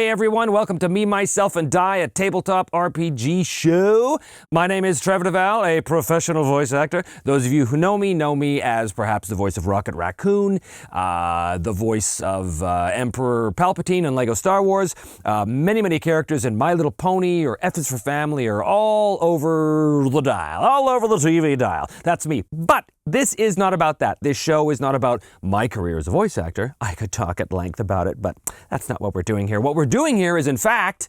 Hey everyone, welcome to Me, Myself, and Die, a tabletop RPG show. My name is Trevor Devall, a professional voice actor. Those of you who know me as perhaps the voice of Rocket Raccoon, the voice of Emperor Palpatine in LEGO Star Wars. Many characters in My Little Pony or F is for Family are all over the dial, all over the TV dial. That's me. But this is not about that. This show is not about my career as a voice actor. I could talk at length about it, but that's not what we're doing here. What we're doing here is, in fact,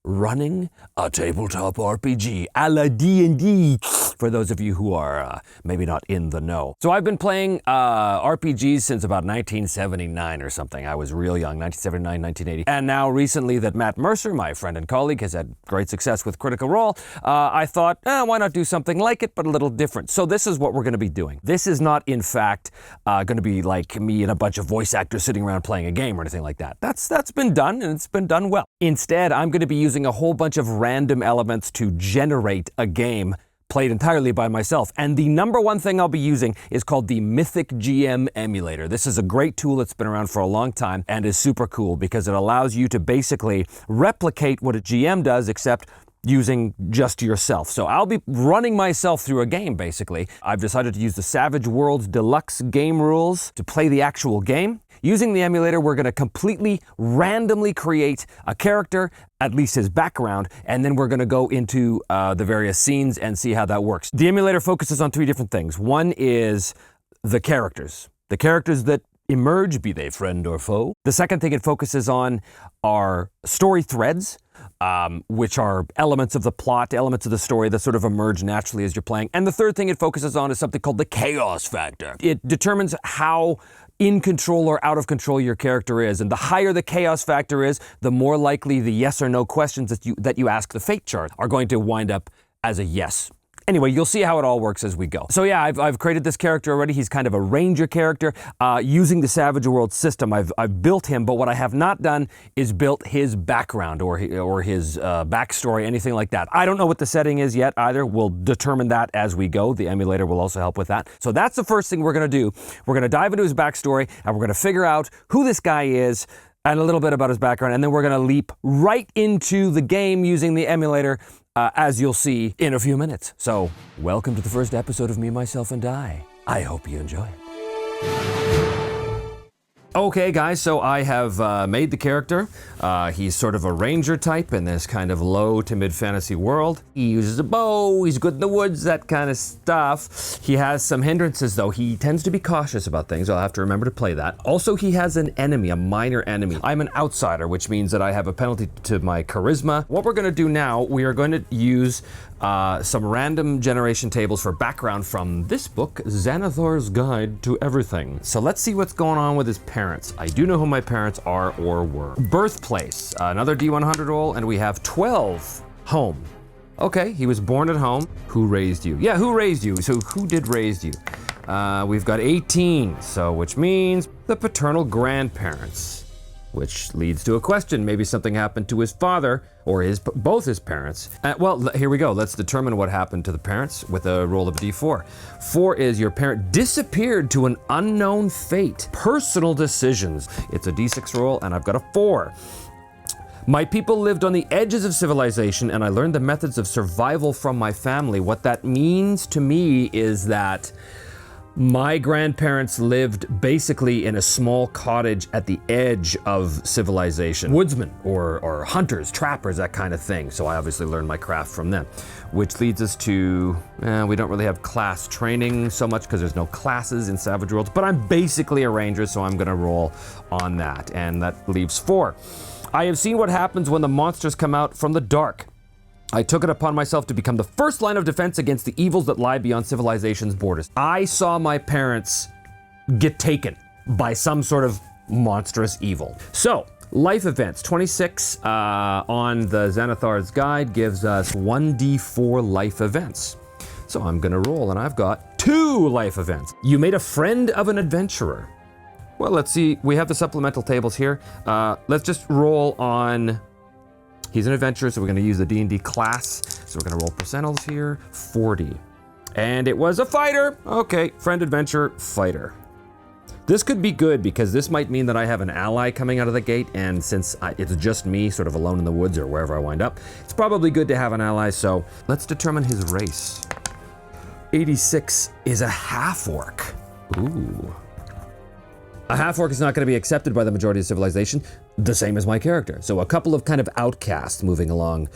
running a tabletop RPG a la D&D, for those of you who are maybe not in the know. So I've been playing RPGs since about 1979 or something. I was real young, 1979, 1980. And now recently that Matt Mercer, my friend and colleague, has had great success with Critical Role, I thought, why not do something like it, but a little different. So this is what we're going to be doing. This is not, in fact, going to be like me and a bunch of voice actors sitting around playing a game or anything like that. That's been done, and it's been done well. Instead, I'm going to be using a whole bunch of random elements to generate a game played entirely by myself. And the number one thing I'll be using is called the Mythic GM Emulator. This is a great tool that's been around for a long time and is super cool because it allows you to basically replicate what a GM does, except using just yourself. So I'll be running myself through a game, basically. I've decided to use the Savage Worlds Deluxe game rules to play the actual game. Using the emulator, we're going to completely randomly create a character, at least his background, and then we're going to go into the various scenes and see how that works. The emulator focuses on three different things. One is the characters that emerge, be they friend or foe. The second thing it focuses on are story threads, which are elements of the plot, elements of the story that sort of emerge naturally as you're playing. And the third thing it focuses on is something called the chaos factor. It determines how in control or out of control your character is. And the higher the chaos factor is, the more likely the yes or no questions that you ask the fate chart are going to wind up as a yes. Anyway, you'll see how it all works as we go. So yeah, I've created this character already. He's kind of a ranger character. Using the Savage Worlds system, I've built him, but what I have not done is built his background or his backstory, anything like that. I don't know what the setting is yet either. We'll determine that as we go. The emulator will also help with that. So that's the first thing we're gonna do. We're gonna dive into his backstory, and we're gonna figure out who this guy is, and a little bit about his background, and then we're gonna leap right into the game using the emulator, as you'll see in a few minutes. So, welcome to the first episode of Me, Myself, and Die. I hope you enjoy it. Okay guys, so I have made the character. He's sort of a ranger type in this kind of low to mid fantasy world. He uses a bow, he's good in the woods, that kind of stuff. He has some hindrances though. He tends to be cautious about things. I'll have to remember to play that. Also, he has an enemy, a minor enemy. I'm an outsider, which means that I have a penalty to my charisma. What we're gonna do now, we are going to use some random generation tables for background from this book, Xanathar's Guide to Everything. So let's see what's going on with his parents. I do know who my parents are or were. Birthplace, another D100 roll, and we have 12. Home. Okay, he was born at home. Who raised you? Yeah, who raised you? So who did raise you? We've got 18, so which means the paternal grandparents. Which leads to a question. Maybe something happened to his father or both his parents. Well, here we go. Let's determine what happened to the parents with a roll of a D4. 4 is your parent disappeared to an unknown fate. Personal decisions. It's a D6 roll, and I've got a 4. My people lived on the edges of civilization, and I learned the methods of survival from my family. What that means to me is that my grandparents lived basically in a small cottage at the edge of civilization. Woodsmen or hunters, trappers, that kind of thing. So I obviously learned my craft from them. Which leads us to, we don't really have class training so much because there's no classes in Savage Worlds, but I'm basically a ranger, so I'm gonna roll on that. And that leaves 4. I have seen what happens when the monsters come out from the dark. I took it upon myself to become the first line of defense against the evils that lie beyond civilization's borders. I saw my parents get taken by some sort of monstrous evil. So, life events. 26 on the Xanathar's Guide gives us 1d4 life events. So I'm gonna roll, and I've got 2 life events. You made a friend of an adventurer. Well, let's see. We have the supplemental tables here. Let's just roll on. He's an adventurer, so we're gonna use the D&D class. So we're gonna roll percentiles here, 40. And it was a fighter. Okay, friend, adventurer, fighter. This could be good because this might mean that I have an ally coming out of the gate, and since it's just me sort of alone in the woods or wherever I wind up, it's probably good to have an ally, so let's determine his race. 86 is a half-orc. Ooh. A half-orc is not going to be accepted by the majority of civilization, the same as my character. So a couple of kind of outcasts moving along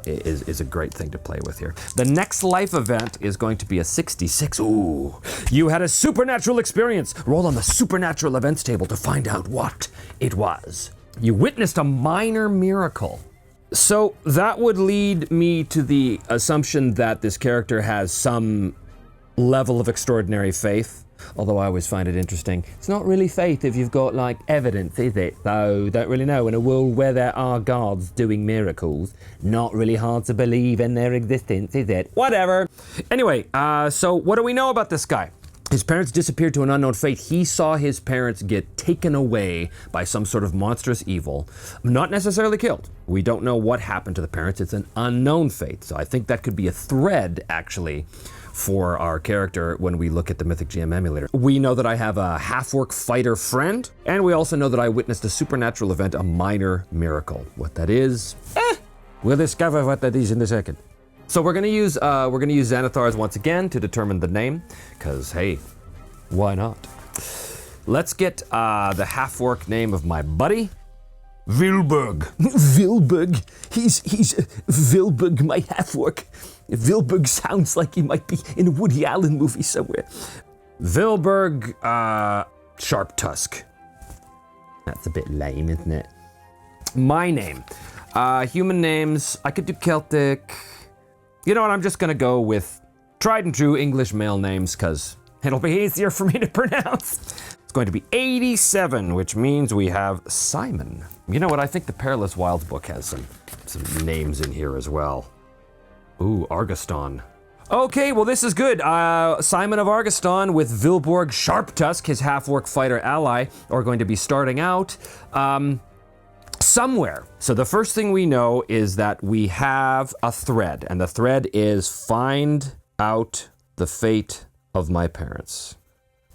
is a great thing to play with here. The next life event is going to be a 66. Ooh, you had a supernatural experience. Roll on the supernatural events table to find out what it was. You witnessed a minor miracle. So that would lead me to the assumption that this character has some level of extraordinary faith. Although I always find it interesting. It's not really faith if you've got, like, evidence, is it? So, don't really know. In a world where there are gods doing miracles, not really hard to believe in their existence, is it? Whatever. Anyway, so what do we know about this guy? His parents disappeared to an unknown fate. He saw his parents get taken away by some sort of monstrous evil, not necessarily killed. We don't know what happened to the parents. It's an unknown fate. So I think that could be a thread, actually, for our character when we look at the Mythic GM emulator. We know that I have a half-orc fighter friend, and we also know that I witnessed a supernatural event, a minor miracle. What that is, we'll discover what that is in a second. So we're gonna use Xanathars once again to determine the name, because hey, why not? Let's get the half-orc name of my buddy, Vilberg. Vilberg? He's Vilberg, my half-orc. Vilberg sounds like he might be in a Woody Allen movie somewhere. Vilberg, Sharp Tusk. That's a bit lame, isn't it? My name. Human names, I could do Celtic. You know what, I'm just gonna go with tried and true English male names, because it'll be easier for me to pronounce. It's going to be 87, which means we have Simon. You know what, I think the Perilous Wilds book has some names in here as well. Ooh, Argoston. Okay, well this is good. Simon of Argoston with Vilborg Sharptusk, his half-orc fighter ally, are going to be starting out somewhere. So the first thing we know is that we have a thread, and the thread is find out the fate of my parents.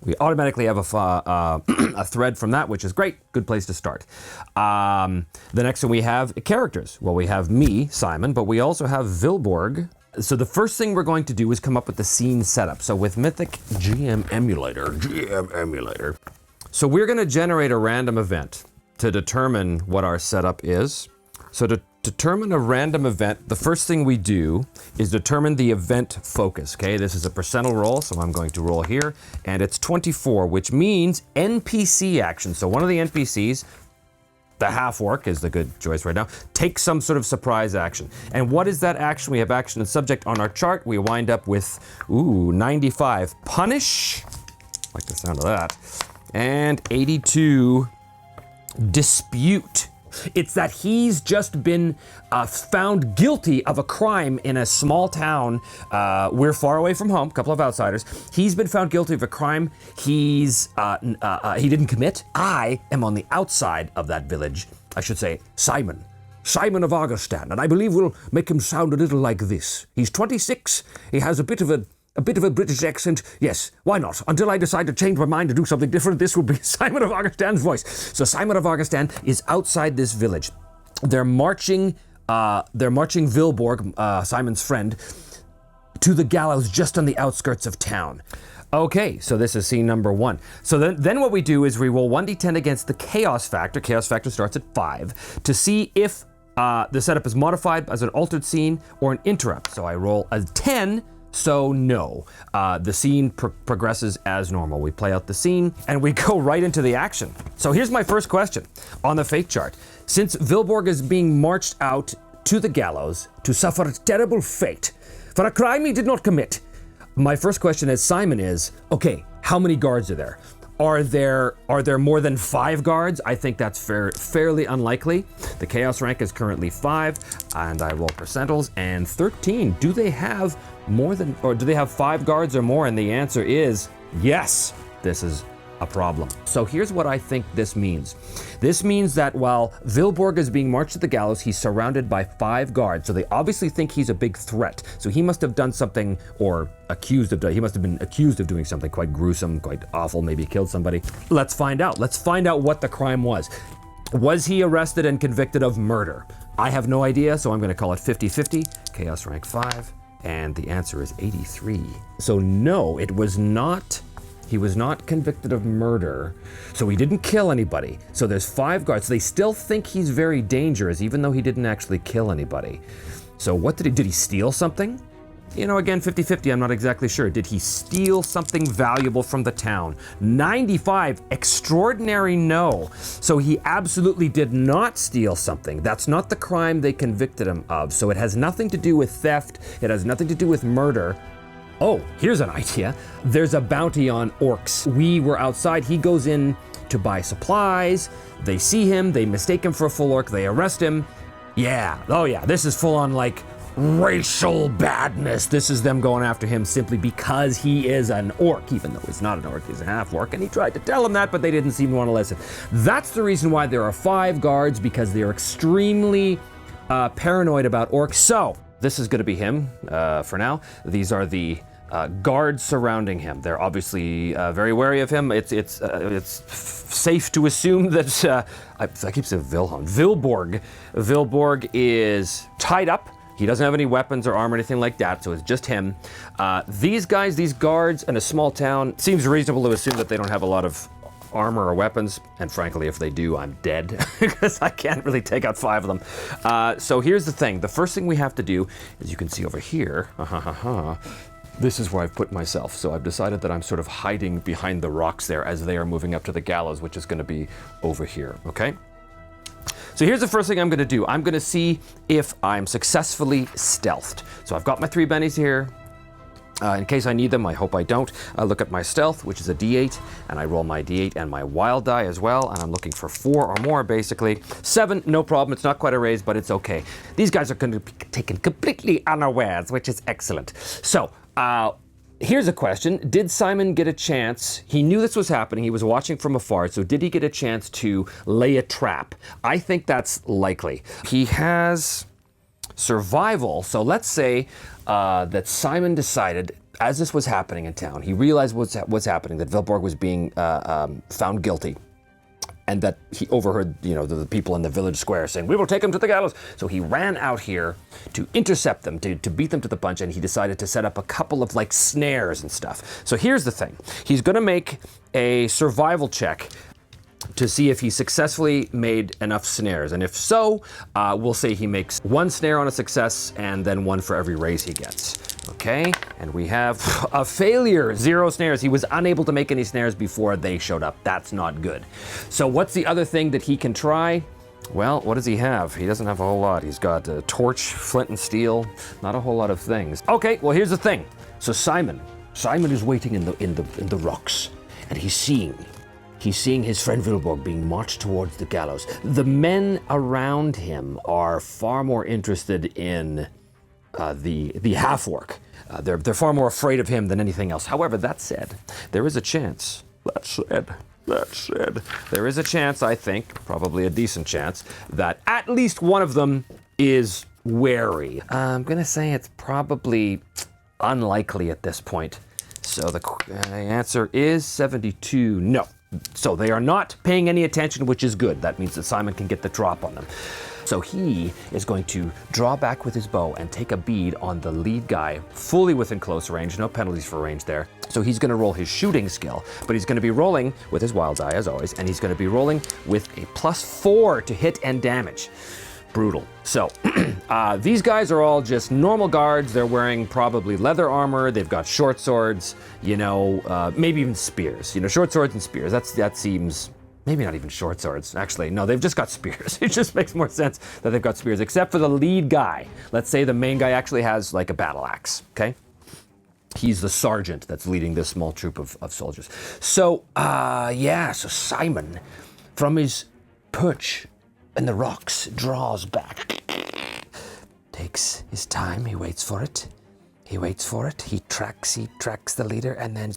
We automatically have a thread from that, which is great. Good place to start. The next one we have characters. Well, we have me, Simon, but we also have Vilborg. So the first thing we're going to do is come up with the scene setup. So with Mythic GM Emulator. So we're going to generate a random event to determine what our setup is. So to determine a random event, the first thing we do is determine the event focus, okay? This is a percentile roll, so I'm going to roll here, and it's 24, which means NPC action. So one of the NPCs, the half-orc is the good choice right now, takes some sort of surprise action. And what is that action? We have action and subject on our chart. We wind up with, 95. Punish, like the sound of that, and 82, dispute. It's that he's just been found guilty of a crime in a small town. We're far away from home, a couple of outsiders. He's been found guilty of a crime he didn't commit. I am on the outside of that village. I should say Simon of Argoston, and I believe we'll make him sound a little like this. He's 26. He has a bit of a British accent. Yes, why not? Until I decide to change my mind to do something different, this will be Simon of Argoston's voice. So Simon of Argoston is outside this village. They're marching Vilborg, Simon's friend, to the gallows just on the outskirts of town. Okay, so this is scene number 1. So then what we do is we roll 1d10 against the chaos factor. Chaos factor starts at 5 to see if the setup is modified as an altered scene or an interrupt. So I roll a 10. So no, the scene progresses as normal. We play out the scene and we go right into the action. So here's my first question on the fate chart. Since Vilborg is being marched out to the gallows to suffer a terrible fate for a crime he did not commit, my first question as Simon is, okay, how many guards are there? Are there more than 5 guards? I think that's fairly unlikely. The chaos rank is currently 5, and I roll percentiles, and 13. Do they have more than, or do they have 5 guards or more? And the answer is yes. This is a problem. So here's what I think this means. This means that while Vilborg is being marched to the gallows, he's surrounded by 5 guards. So they obviously think he's a big threat. So he must have done something, or he must have been accused of doing something quite gruesome, quite awful, maybe killed somebody. Let's find out. Let's find out what the crime was. Was he arrested and convicted of murder? I have no idea, so I'm going to call it 50-50. Chaos rank 5, and the answer is 83. So no, it was not. He was not convicted of murder, so he didn't kill anybody. So there's 5 guards. They still think he's very dangerous, even though he didn't actually kill anybody. So what did he steal something? You know, again, 50-50, I'm not exactly sure. Did he steal something valuable from the town? 95, extraordinary no. So he absolutely did not steal something. That's not the crime they convicted him of. So it has nothing to do with theft. It has nothing to do with murder. Oh, here's an idea. There's a bounty on orcs. We were outside. He goes in to buy supplies. They see him. They mistake him for a full orc. They arrest him. Yeah. Oh, yeah. This is full on like racial badness. This is them going after him simply because he is an orc, even though he's not an orc. He's a half orc. And he tried to tell him that, but they didn't seem to want to listen. That's the reason why there are 5 guards, because they're extremely paranoid about orcs. So this is going to be him for now. These are the guards surrounding him. They're obviously very wary of him. It's safe to assume that I keep saying Wilhelm. Vilborg is tied up. He doesn't have any weapons or armor or anything like that, so it's just him. These guys, these guards in a small town, seems reasonable to assume that they don't have a lot of armor or weapons, and frankly, if they do, I'm dead, because I can't really take out 5 of them. So here's the thing. The first thing we have to do, as you can see over here, this is where I've put myself. So I've decided that I'm sort of hiding behind the rocks there as they are moving up to the gallows, which is going to be over here, okay? So here's the first thing I'm going to do. I'm going to see if I'm successfully stealthed. So I've got my 3 bennies here. In case I need them, I hope I don't. I look at my stealth, which is a D8, and I roll my D8 and my wild die as well, and I'm looking for 4 or more, basically. 7, no problem. It's not quite a raise, but it's okay. These guys are going to be taken completely unawares, which is excellent. So, here's a question. Did Simon get a chance? He knew this was happening. He was watching from afar. So did he get a chance to lay a trap? I think that's likely. He has survival. So let's say that Simon decided, as this was happening in town, he realized what's happening, that Vilborg was being found guilty. And that he overheard, the people in the village square saying, "We will take him to the gallows." So he ran out here to intercept them, to beat them to the punch, and he decided to set up a couple of like snares and stuff. So here's the thing. He's gonna make a survival check to see if he successfully made enough snares. And if so, we'll say he makes 1 snare on a success and then 1 for every raise he gets. Okay, and we have a failure, 0 snares. He was unable to make any snares before they showed up. That's not good. So what's the other thing that he can try? Well, what does he have? He doesn't have a whole lot. He's got a torch, flint and steel, not a whole lot of things. Okay, well here's the thing. So Simon is waiting in the rocks, and he's seeing his friend Vilborg being marched towards the gallows. The men around him are far more interested in the half-orc. They're far more afraid of him than anything else. However, that said, there is a chance. There is a chance, I think, probably a decent chance, that at least one of them is wary. I'm gonna say it's probably unlikely at this point. So the answer is 72. No. So they are not paying any attention, which is good. That means that Simon can get the drop on them. So he is going to draw back with his bow and take a bead on the lead guy, fully within close range, no penalties for range there. So he's going to roll his shooting skill, but he's going to be rolling with his wild die, as always, and he's going to be rolling with a +4 to hit and damage. Brutal. So these guys are all just normal guards. They're wearing probably leather armor. They've got short swords, maybe even spears. Short swords and spears. That seems... Maybe not even short swords. Actually, no, they've just got spears. It just makes more sense that they've got spears, except for the lead guy. Let's say the main guy actually has like a battle axe, okay? He's the sergeant that's leading this small troop of soldiers. So, so Simon, from his perch in the rocks, draws back. Takes his time, he waits for it. He tracks the leader, and then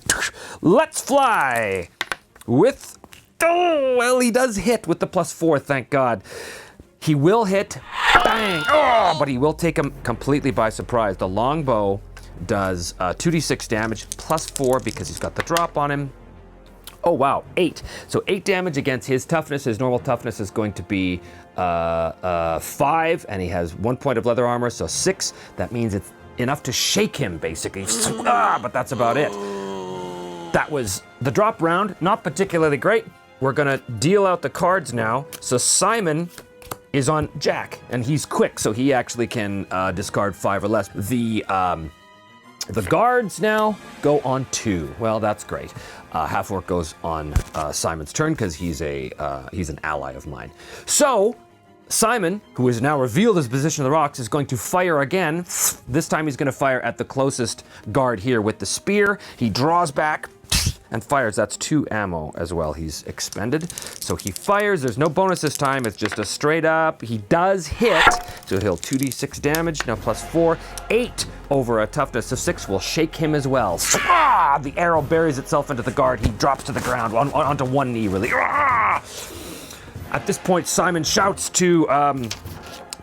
let's fly! with, oh, well, he does hit with the +4, thank God. He will hit, bang, oh, but he will take him completely by surprise. The longbow does 2d6 damage, +4 because he's got the drop on him. Oh, wow, 8. So 8 damage against his toughness. His normal toughness is going to be 5, and he has 1 point of leather armor, so 6. That means it's enough to shake him, basically. But that's about it. That was the drop round, not particularly great. We're gonna deal out the cards now. So Simon is on Jack, and he's quick, so he actually can discard 5 or less. The guards now go on 2. Well, that's great. Half-orc goes on Simon's turn because he's an ally of mine. So Simon, who has now revealed his position on the rocks, is going to fire again. This time he's going to fire at the closest guard here with the spear. He draws back and fires. That's 2 ammo as well. He's expended. So he fires. There's no bonus this time. It's just a straight up. He does hit. So he'll 2d6 damage. Now +4. 8 over a toughness of 6 will shake him as well. The arrow buries itself into the guard. He drops to the ground onto one knee, really. At this point, Simon shouts to I'm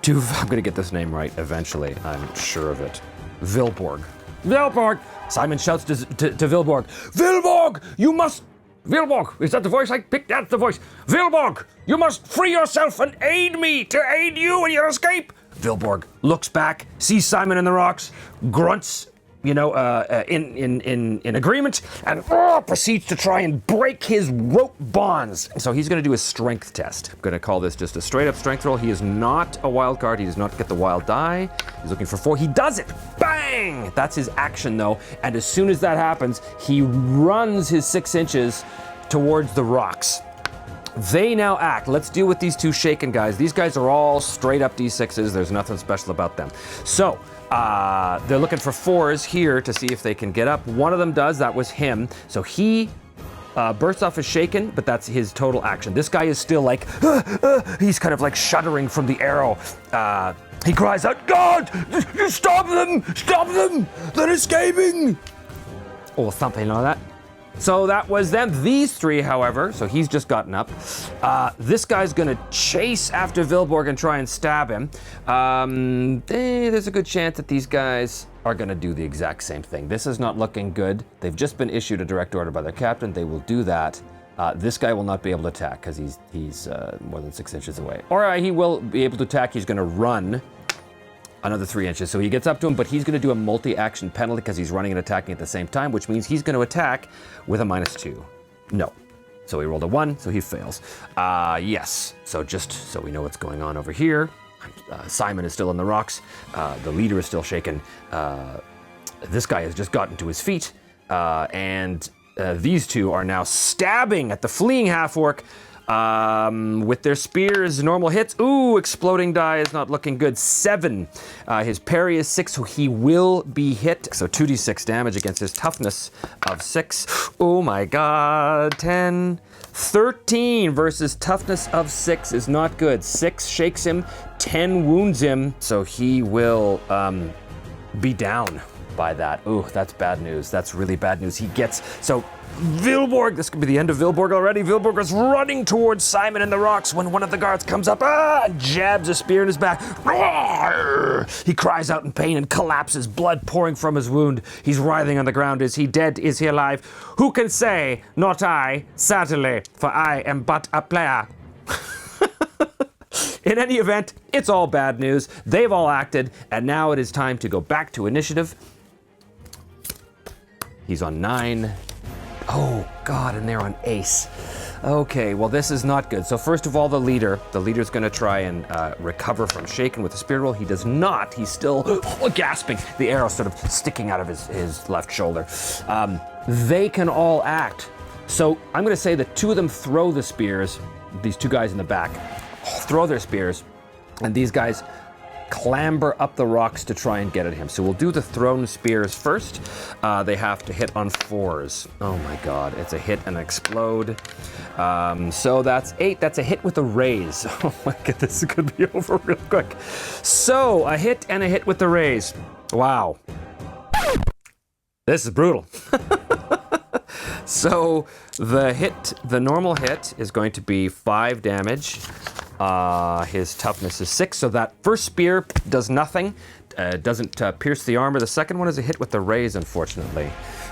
going to get this name right eventually. I'm sure of it. Vilborg. Vilborg! Simon shouts to Vilborg. Vilborg, you must... Vilborg, is that the voice I picked? That's the voice. Vilborg, you must free yourself and aid me to aid you in your escape. Vilborg looks back, sees Simon in the rocks, grunts, in agreement, and proceeds to try and break his rope bonds. So he's going to do a strength test. I'm going to call this just a straight up strength roll. He is not a wild card. He does not get the wild die. He's looking for 4. He does it. Bang! That's his action, though. And as soon as that happens, he runs his 6 inches towards the rocks. They now act. Let's deal with these 2 shaken guys. These guys are all straight up D6s. There's nothing special about them. So they're looking for 4s here to see if they can get up. One of them does. That was him. So he bursts off as shaken, but that's his total action. This guy is still like, he's kind of like shuddering from the arrow. He cries out, God, stop them, they're escaping. Or something like that. So that was them. These 3, however, so he's just gotten up. This guy's gonna chase after Vilborg and try and stab him. There's a good chance that these guys are gonna do the exact same thing. This is not looking good. They've just been issued a direct order by their captain. They will do that. This guy will not be able to attack because he's more than 6 inches away. Or he will be able to attack. He's gonna run another 3 inches. So he gets up to him, but he's going to do a multi-action penalty because he's running and attacking at the same time, which means he's going to attack with a -2. No. So he rolled a 1, so he fails. Yes. So just so we know what's going on over here, Simon is still in the rocks. The leader is still shaken. This guy has just gotten to his feet. And these 2 are now stabbing at the fleeing half-orc. With their spears, normal hits. Ooh, exploding die is not looking good. 7. His parry is 6, so he will be hit. So 2d6 damage against his toughness of 6. Oh my God, 10. 13 versus toughness of 6 is not good. 6 shakes him, 10 wounds him, so he will be down by that. Ooh, that's bad news. That's really bad news. He gets, so Vilborg, this could be the end of Vilborg already. Vilborg is running towards Simon in the rocks when one of the guards comes up and jabs a spear in his back. He cries out in pain and collapses, blood pouring from his wound. He's writhing on the ground. Is he dead? Is he alive? Who can say? Not I, certainly, for I am but a player. In any event, it's all bad news. They've all acted, and now it is time to go back to initiative. He's on 9. Oh, God, and they're on ace. Okay, well, this is not good. So first of all, the leader's going to try and recover from shaken with a spear roll. He does not. He's still gasping. The arrow sort of sticking out of his left shoulder. They can all act. So I'm going to say that 2 of them throw the spears. These 2 guys in the back throw their spears, and these guys clamber up the rocks to try and get at him. So we'll do the thrown spears first. They have to hit on 4s. Oh my God, it's a hit and explode. So that's 8. That's a hit with a raise. Oh my God, this could be over real quick. So a hit and a hit with the raise. Wow. This is brutal. So the normal hit is going to be 5 damage. His toughness is 6, so that first spear does nothing. Doesn't pierce the armor. The second one is a hit with the raise, unfortunately.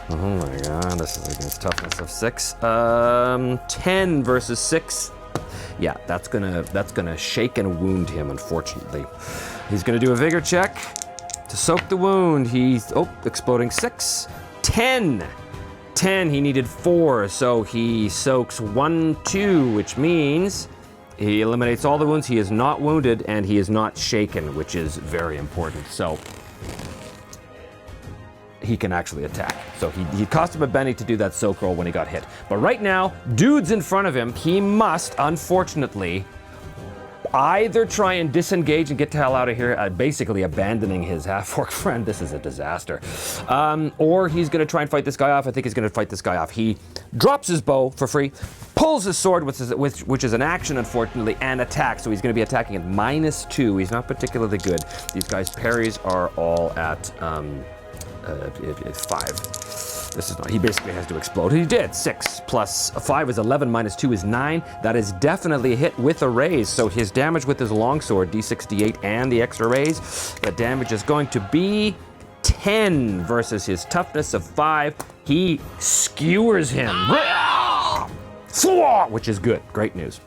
Oh my god, this is against toughness of 6. 10 versus 6. Yeah, that's gonna shake and wound him, unfortunately. He's gonna do a vigor check to soak the wound. He's, exploding 6. 10, he needed 4, so he soaks 1, 2, which means he eliminates all the wounds. He is not wounded, and he is not shaken, which is very important. So he can actually attack. So he cost him a Benny to do that soak roll when he got hit. But right now, dude's in front of him. He must, unfortunately, either try and disengage and get the hell out of here, basically abandoning his half-orc friend. This is a disaster. Or he's going to try and fight this guy off. I think he's going to fight this guy off. He drops his bow for free, pulls his sword, which is an action, unfortunately, and attacks. So he's going to be attacking at -2. He's not particularly good. These guys' parries are all at 5. This is not, he basically has to explode. He did. 6 plus 5 is 11, -2 is 9. That is definitely a hit with a raise. So his damage with his longsword, D6, D8, and the extra raise, the damage is going to be 10 versus his toughness of 5. He skewers him, which is good. Great news.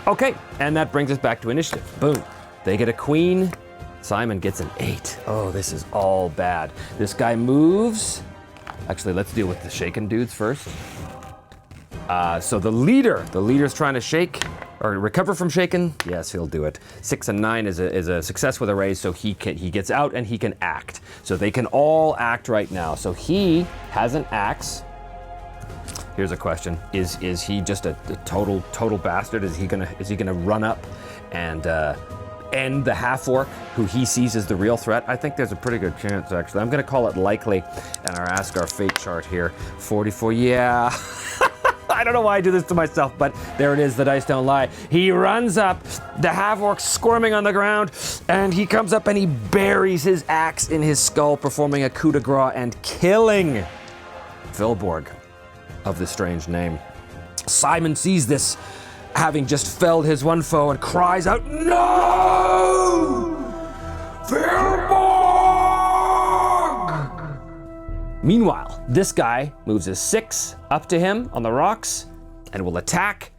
Okay, and that brings us back to initiative. Boom. They get a queen. Simon gets an 8. Oh, this is all bad. This guy moves. Actually, let's deal with the shaken dudes first. So the leader's trying to shake or recover from shaken. Yes, he'll do it. 6 and 9 is a success with a raise, so he gets out and he can act. So they can all act right now. So he has an axe. Here's a question: Is he just a total bastard? Is he gonna run up and end the half-orc who he sees as the real threat? I think there's a pretty good chance, actually. I'm going to call it likely, and ask our fate chart here. 44, yeah. I don't know why I do this to myself, but there it is. The dice don't lie. He runs up, the half-orc squirming on the ground, and he comes up and he buries his axe in his skull, performing a coup de grace and killing Vilborg, of the strange name. Simon sees this, having just felled his one foe, and cries out, "No! Vilborg!" Meanwhile, this guy moves his 6 up to him on the rocks and will attack.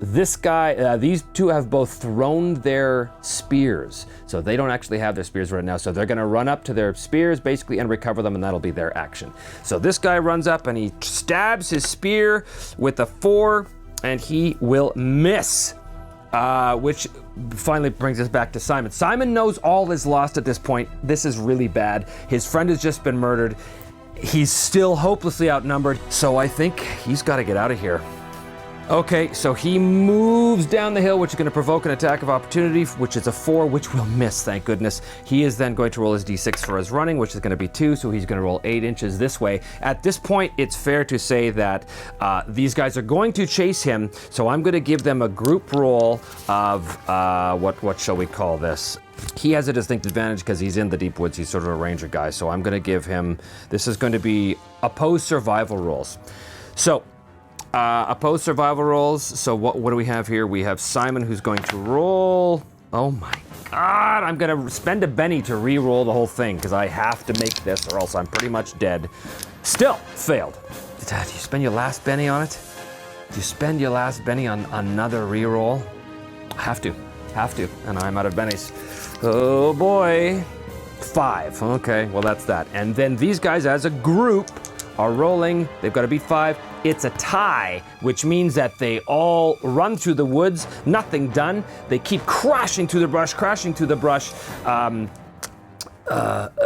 This guy, these two have both thrown their spears, so they don't actually have their spears right now, so they're gonna run up to their spears basically and recover them, and that'll be their action. So this guy runs up and he stabs his spear with a 4, and he will miss, which finally brings us back to Simon. Simon knows all is lost at this point. This is really bad. His friend has just been murdered. He's still hopelessly outnumbered, so I think he's got to get out of here. Okay, so he moves down the hill, which is going to provoke an attack of opportunity, which is a 4, which will miss, thank goodness. He is then going to roll his d6 for his running, which is going to be 2, so he's going to roll 8 inches this way. At this point, it's fair to say that these guys are going to chase him, so I'm going to give them a group roll of, what shall we call this? He has a distinct advantage because he's in the deep woods. He's sort of a ranger guy, so I'm going to give him, this is going to be opposed survival rolls. So, opposed survival rolls. So what do we have here? We have Simon, who's going to roll. Oh my God, I'm gonna spend a Benny to re-roll the whole thing because I have to make this or else I'm pretty much dead. Still failed. Do you spend your last Benny on it? Do you spend your last Benny on another re-roll? Have to, and I'm out of Bennies. Oh boy. 5, okay, well that's that. And then these guys as a group are rolling. They've got to beat 5. It's a tie, which means that they all run through the woods, nothing done. They keep crashing through the brush.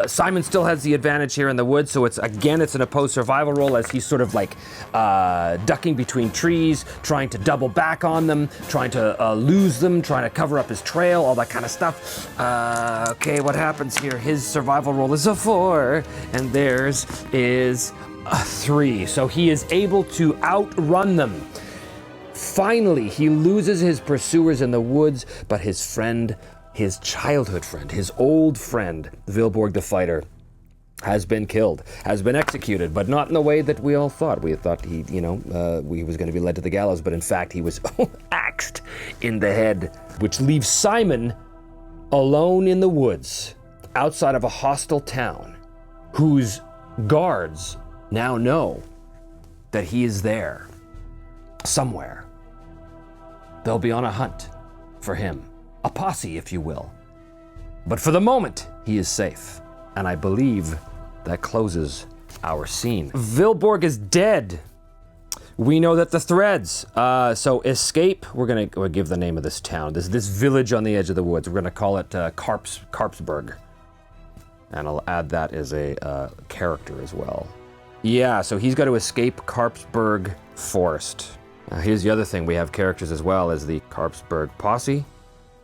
Simon still has the advantage here in the woods, so it's an opposed survival roll as he's sort of like ducking between trees, trying to double back on them, trying to lose them, trying to cover up his trail, all that kind of stuff. Okay, what happens here? His survival roll is a 4, and theirs is a 3, so he is able to outrun them. Finally, he loses his pursuers in the woods, but his friend, his childhood friend, his old friend, Vilborg the fighter, has been killed, has been executed, but not in the way that we all thought. We thought he was going to be led to the gallows, but in fact he was axed in the head, which leaves Simon alone in the woods outside of a hostile town, whose guards now know that he is there somewhere. They'll be on a hunt for him, a posse, if you will. But for the moment, he is safe. And I believe that closes our scene. Vilborg is dead. We know that the threads, so escape, we'll give the name of this town, this village on the edge of the woods. We're gonna call it CARPSBURG. And I'll add that as a character as well. Yeah, so he's got to escape CARPSBURG Forest. Here's the other thing, we have characters as well as the CARPSBURG posse.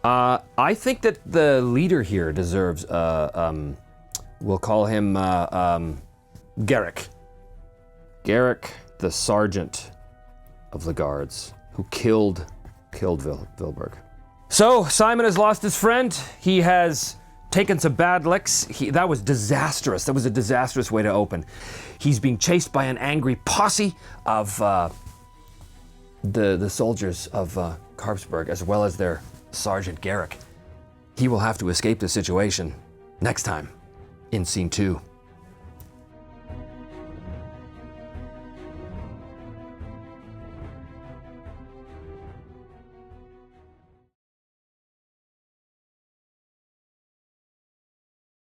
I think that the leader here deserves, we'll call him Garrick. Garrick, the sergeant of the guards who killed Vilborg. So Simon has lost his friend. He has taken some bad licks. That was disastrous. That was a disastrous way to open. He's being chased by an angry posse of the soldiers of CARPSBURG, as well as their Sergeant Garrick. He will have to escape the situation next time in Scene 2.